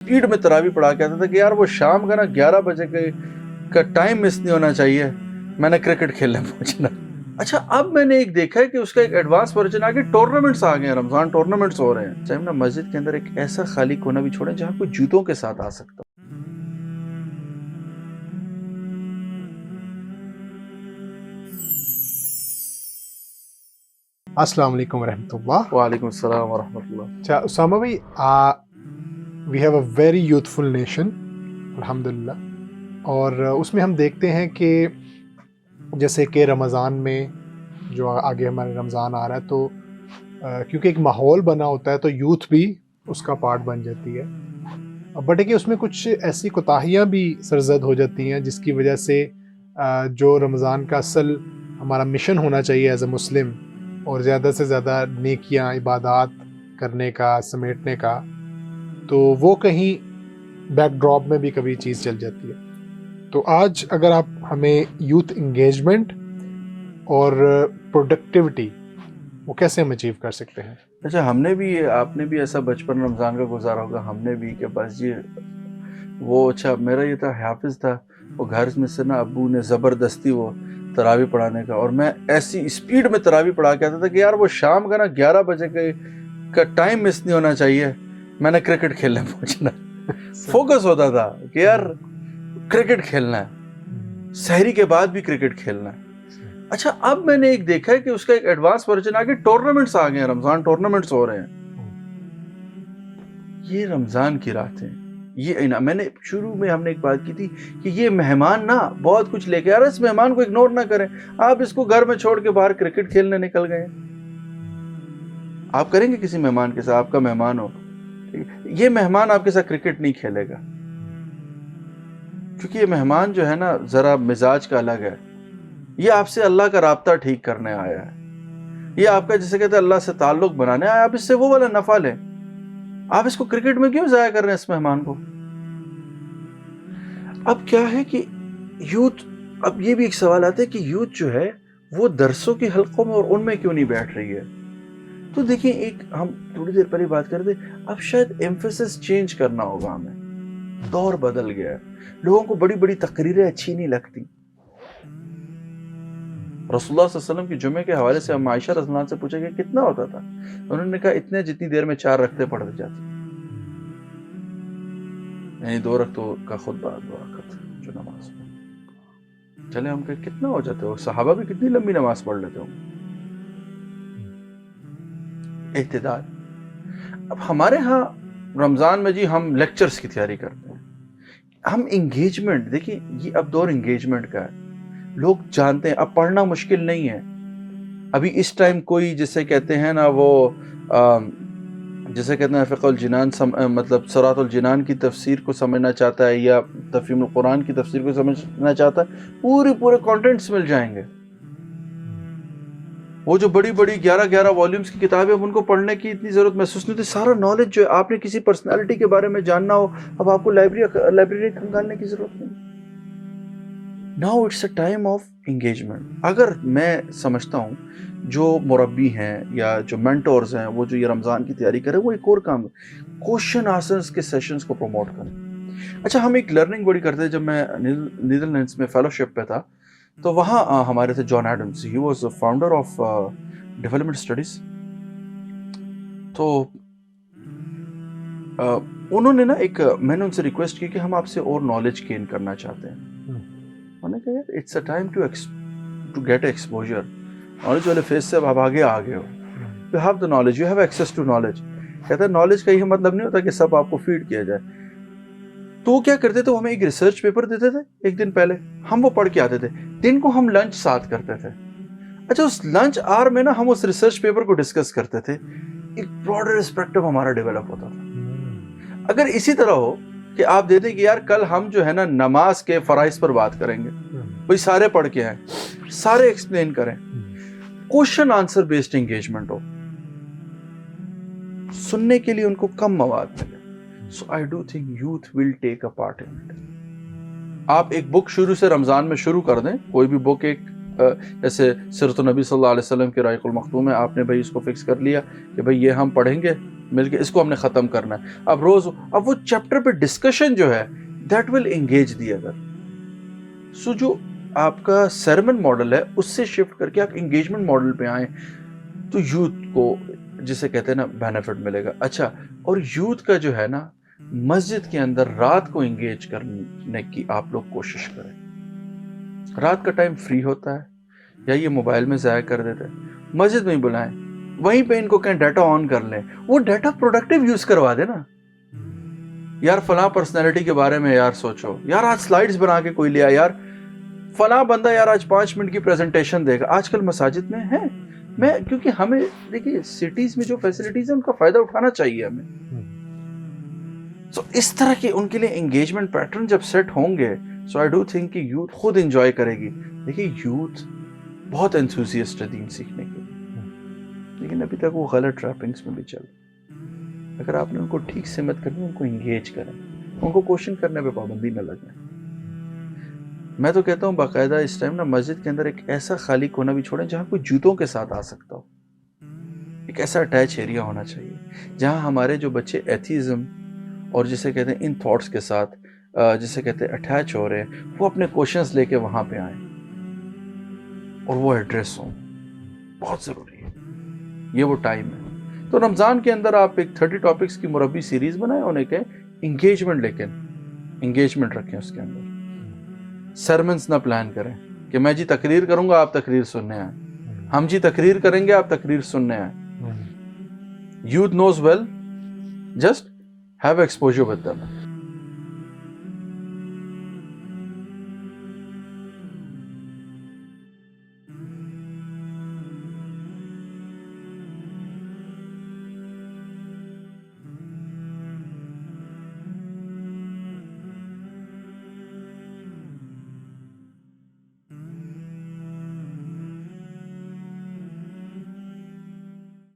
Speed میں تراویح پڑھا کے آتا تھا کہ یار وہ شام کا نا 11 بجے کا ٹائم مس نہیں ہونا چاہیے، میں نے کرکٹ کھیلنے پہنچنا۔ اچھا اب میں نے ایک دیکھا ہے کہ اس کا ایک ایڈوانس ورژن آ گیا، ٹورنامنٹس آ گئے ہیں، رمضان ٹورنامنٹس ہو رہے ہیں۔ چاہے نا مسجد کے اندر ایک ایسا خالی کونا بھی چھوڑیں جہاں کوئی جوتوں کے ساتھ آ سکتا ہو۔ السلام علیکم ورحمۃ اللہ۔ وعلیکم السلام ورحمۃ اللہ۔ اچھا اسامہ بھائی، we have a very youthful nation الحمدللہ، اور اس میں ہم دیکھتے ہیں کہ جیسے کہ رمضان میں جو آگے ہمارے رمضان آ رہا ہے، تو کیونکہ ایک ماحول بنا ہوتا ہے تو یوتھ بھی اس کا پارٹ بن جاتی ہے، بٹ کہ اس میں کچھ ایسی کوتاہیاں بھی سرزد ہو جاتی ہیں جس کی وجہ سے جو رمضان کا اصل ہمارا مشن ہونا چاہیے ایز اے مسلم، اور زیادہ سے زیادہ نیکیاں عبادات کرنے کا، سمیٹنے کا، تو وہ کہیں بیک ڈراپ میں بھی کبھی چیز چل جاتی ہے۔ تو آج اگر آپ ہمیں یوتھ انگیجمنٹ اور پروڈکٹیوٹی وہ کیسے ہم اچیو کر سکتے ہیں؟ اچھا ہم نے بھی، آپ نے بھی ایسا بچپن رمضان کا گزارا ہوگا، ہم نے بھی، کہ بس یہ وہ، اچھا میرا یہ تھا، حافظ تھا وہ، گھر میں سے نا ابو نے زبردستی وہ تراویح پڑھانے کا، اور میں ایسی اسپیڈ میں تراویح پڑھا کے آتا تھا کہ یار وہ شام کا نا 11 بجے کا ٹائم مس نہیں ہونا چاہیے، میں نے کرکٹ کھیلنے پہنچنا۔ فوکس ہوتا تھا کہ یار کرکٹ کھیلنا ہے، سحری کے بعد بھی کرکٹ کھیلنا ہے۔ اچھا اب میں نے ایک دیکھا ہے کہ اس کا ایک ایڈوانس ورژن آ گیا، ٹورنامنٹس آ گئے ہیں، رمضان ٹورنامنٹس ہو رہے ہیں۔ یہ رمضان کی راتیں، یہ میں نے شروع میں ہم نے ایک بات کی تھی کہ یہ مہمان نا بہت کچھ لے کے آ رہا ہے، اس مہمان کو اگنور نہ کریں۔ آپ اس کو گھر میں چھوڑ کے باہر کرکٹ کھیلنے نکل گئے، آپ کریں گے کسی مہمان کے ساتھ، آپ کا مہمان ہو، یہ مہمان آپ کے ساتھ کرکٹ نہیں کھیلے گا، کیونکہ یہ مہمان جو ہے نا ذرا مزاج کا الگ ہے، یہ آپ سے اللہ کا رابطہ ٹھیک کرنے آیا ہے، یہ آپ کا جسے کہتے ہیں اللہ سے تعلق بنانے آیا، آپ اس سے وہ والا نفع لیں۔ آپ اس کو کرکٹ میں کیوں ضائع کر رہے ہیں اس مہمان کو؟ اب کیا ہے کہ یوتھ، اب یہ بھی ایک سوال آتا ہے کہ یوتھ جو ہے وہ درسوں کے حلقوں میں اور ان میں کیوں نہیں بیٹھ رہی ہے؟ تو دیکھیں، ایک ہم تھوڑی دیر پہلے بات کرتے، اب شاید ایمفیسس چینج کرنا ہوگا ہمیں، دور بدل گیا ہے، لوگوں کو بڑی بڑی تقریریں اچھی نہیں لگتی۔ رسول اللہ صلی اللہ علیہ وسلم کی جمعے کے حوالے سے عائشہ رضی اللہ عنہا سے پوچھا کہ کتنا ہوتا تھا، انہوں نے کہا اتنے جتنی دیر میں 4 رکعتیں پڑھ جاتی، یعنی 2 رکعتوں کا خطبہ، 2 رکعت جو نماز پڑھ۔ چلے ہم کہ کتنا ہو جاتے ہو، صحابہ بھی کتنی لمبی نماز پڑھ لیتے ہوں۔ اعتدال۔ اب ہمارے ہاں رمضان میں جی ہم لیکچرز کی تیاری کرتے ہیں، ہم انگیجمنٹ دیکھیں، یہ اب دور انگیجمنٹ کا ہے، لوگ جانتے ہیں اب پڑھنا مشکل نہیں ہے۔ ابھی اس ٹائم کوئی جسے کہتے ہیں نا وہ جسے کہتے ہیں فقہ الجنان، مطلب صراط الجنان کی تفسیر کو سمجھنا چاہتا ہے یا تفہیم القرآن کی تفسیر کو سمجھنا چاہتا ہے، پورے کانٹینٹس مل جائیں گے۔ وہ جو بڑی بڑی 11 والیومز کی کتابیں، اب ان کو پڑھنے کی اتنی ضرورت محسوس نہیں ہوتی۔ سارا نالج جو ہے، آپ نے کسی پرسنالٹی کے بارے میں جاننا ہو، اب آپ کو لائبریری کھنگالنے کی ضرورت نہیں۔ Now it's a time of engagement. اگر میں سمجھتا ہوں جو مربی ہیں یا جو مینٹورز ہیں، وہ جو یہ رمضان کی تیاری کریں، وہ ایک اور کام کوشچن آنسرز کے سیشنز کو پروموٹ کریں۔ اچھا ہم ایک لرننگ بڑی کرتے ہیں، جب میں نیدرلینڈس میں فیلوشپ پہ تھا تو وہاں ہمارے تھے John Adams, he was founder of development studies. تو انہوں نے نا میں نے ان سے ریکویسٹ کی کہ ہم آپ سے اور نالج گین کرنا چاہتے ہیں۔ انہوں نے کہا یار it's a time to get exposure, knowledge والے فیس سے اب آپ آگے آ گئے ہو، you have the knowledge, you have access to knowledge. کہتا ہے نالج کا یہ مطلب نہیں ہوتا کہ سب آپ کو فیڈ کیا جائے۔ تو وہ کیا کرتے تھے، وہ ہمیں ایک ریسرچ پیپر دیتے تھے ایک دن پہلے، ہم وہ پڑھ کے آتے تھے، دن کو ہم لنچ ساتھ کرتے تھے۔ اچھا اس لنچ آور میں نا ہم اس ریسرچ پیپر کو ڈسکس کرتے تھے، ایک براڈر پرسپیکٹو ہمارا ڈیولپ ہوتا تھا۔ اگر اسی طرح ہو کہ آپ دے دیں کہ یار کل ہم جو ہے نا نماز کے فرائض پر بات کریں گے، بھئی سارے پڑھ کے آئیں، سارے ایکسپلین کریں، کوشچن آنسر بیسڈ انگیجمنٹ ہو، سننے کے لیے ان کو کم مواد ملے۔ So I do think youth will take a part in it۔ آپ ایک بک شروع سے رمضان میں شروع کر دیں، کوئی بھی بک، ایک جیسے سیرت النبی صلی اللہ علیہ وسلم کے رائق المختوم ہے، آپ نے بھائی اس کو فکس کر لیا کہ بھائی یہ ہم پڑھیں گے مل کے اس کو ہم نے ختم کرنا ہے. اب روز اب وہ چیپٹر پہ ڈسکشن جو ہے that will engage the other. So جو آپ کا سرمن ماڈل ہے اس سے شفٹ کر کے آپ انگیجمنٹ ماڈل پہ آئیں تو یوتھ کو جسے کہتے ہیں نا بینیفٹ ملے گا. اچھا, اور یوتھ کا جو ہے نا مسجد کے اندر رات کو انگیج کرنے کی آپ لوگ کوشش کریں. رات کا ٹائم فری ہوتا ہے یا یہ موبائل میں ضائع کر دیتے ہیں, مسجد میں ہی بلائیں, وہیں پہ ان کو کہیں ڈیٹا آن کر لیں, وہ ڈیٹا پروڈکٹیو یوز کروا دے نا. یار فلاں پرسنالٹی کے بارے میں یار سوچو, یار آج سلائیڈز بنا کے کوئی لیا, یار فلاں بندہ یار آج 5 منٹ کی پریزنٹیشن دے گا. آج کل مساجد میں ہے, میں کیونکہ ہمیں دیکھیے سٹیز میں جو فیسلٹیز ہیں ان کا فائدہ اٹھانا چاہیے ہمیں. سو اس طرح کے ان کے لیے انگیجمنٹ پیٹرن جب سیٹ ہوں گے, سو آئی ڈو تھنک کہ یوتھ خود انجوائے کرے گی. دیکھیے یوتھ بہت انتھوزیسٹ ہے دین سیکھنے کے لیے, لیکن ابھی تک وہ غلط ٹریپنگس میں بھی چل. اگر آپ نے ان کو ٹھیک سمت کرنی, ان کو انگیج کریں, ان کو کوشچن کرنے پہ پابندی نہ لگائیں. میں تو کہتا ہوں باقاعدہ اس ٹائم نا مسجد کے اندر ایک ایسا خالی کونا بھی چھوڑیں جہاں کوئی جوتوں کے ساتھ آ سکتا ہو. ایک ایسا اٹیچ ایریا ہونا چاہیے جہاں ہمارے جو بچے ایتھیزم اور جسے کہتے ہیں ان تھاٹس کے ساتھ جسے کہتے ہیں اٹیچ ہو رہے ہیں, وہ اپنے کوشچنس لے کے وہاں پہ آئیں اور وہ ایڈریس ہوں. بہت ضروری ہے, یہ وہ ٹائم ہے. تو رمضان کے اندر آپ ایک 30 ٹاپکس کی مربی سیریز بنائیں, انہیں کہیں انگیجمنٹ, لیکن انگیجمنٹ رکھیں اس کے اندر. سرمنس نہ پلان کریں کہ میں جی تقریر کروں گا آپ تقریر سننے آئیں, ہم جی تقریر کریں گے آپ تقریر سننے آئیں. Youth knows well, just have exposure with them.